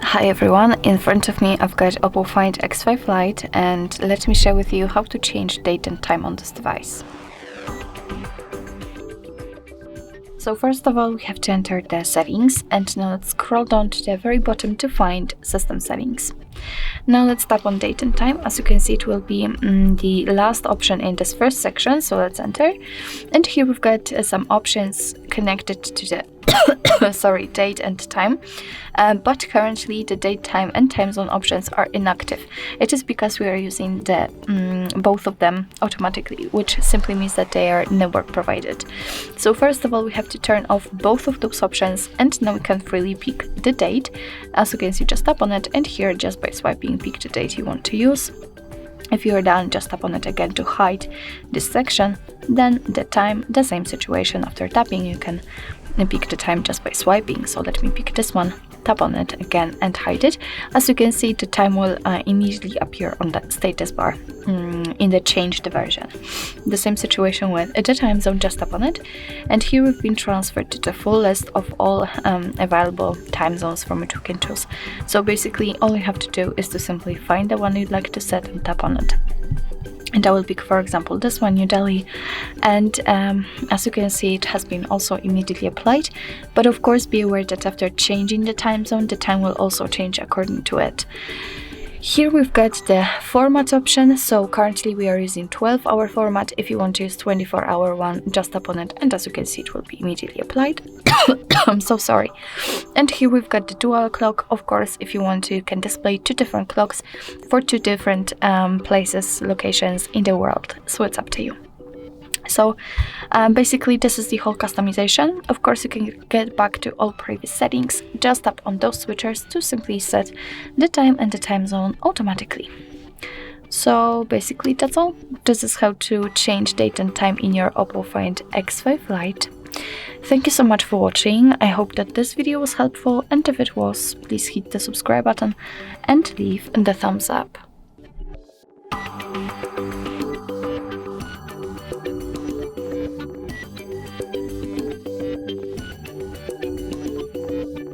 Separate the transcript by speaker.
Speaker 1: Hi everyone, in front of me I've got OPPO Find X5 Lite, and let me share with you how to change date and time on this device. So first of all, we have to enter the settings, and now let's scroll down to the very bottom to find system settings. Now let's tap on date and time. As you can see, it will be the last option in this first section, so let's enter. And here we've got some options connected to the date and time, but currently the date, time and time zone options are inactive. It is because we are using the both of them automatically, which simply means that they are never provided. So first of all, we have to turn off both of those options, and now we can freely pick the date. As you can see, just tap on it, and here just by swiping pick the date you want to use. If you are done, just tap on it again to hide this section. Then the time, the same situation. After tapping, you can pick the time just by swiping. So let me pick this one, tap on it again and hide it. As you can see, the time will immediately appear on the status bar in the changed version. The same situation with the time zone, just tap on it, and here we've been transferred to the full list of all available time zones from which we can choose. So basically all you have to do is to simply find the one you'd like to set and tap on it. And I will pick, for example, this one, New Delhi, and as you can see, it has been also immediately applied. But of course, be aware that after changing the time zone, the time will also change according to it. Here we've got the format option. So currently we are using 12-hour format. If you want to use 24-hour one, just tap on it, and as you can see, it will be immediately applied. I'm so sorry. And here we've got the dual clock. Of course, if you want to, you can display two different clocks for two different places, locations in the world. So it's up to you. So basically this is the whole customization. Of course, you can get back to all previous settings. Just tap on those switchers to simply set the time and the time zone automatically. So basically that's all. This is how to change date and time in your OPPO Find X5 Lite. Thank you so much for watching. I hope that this video was helpful, and if it was, please hit the subscribe button and leave the thumbs up.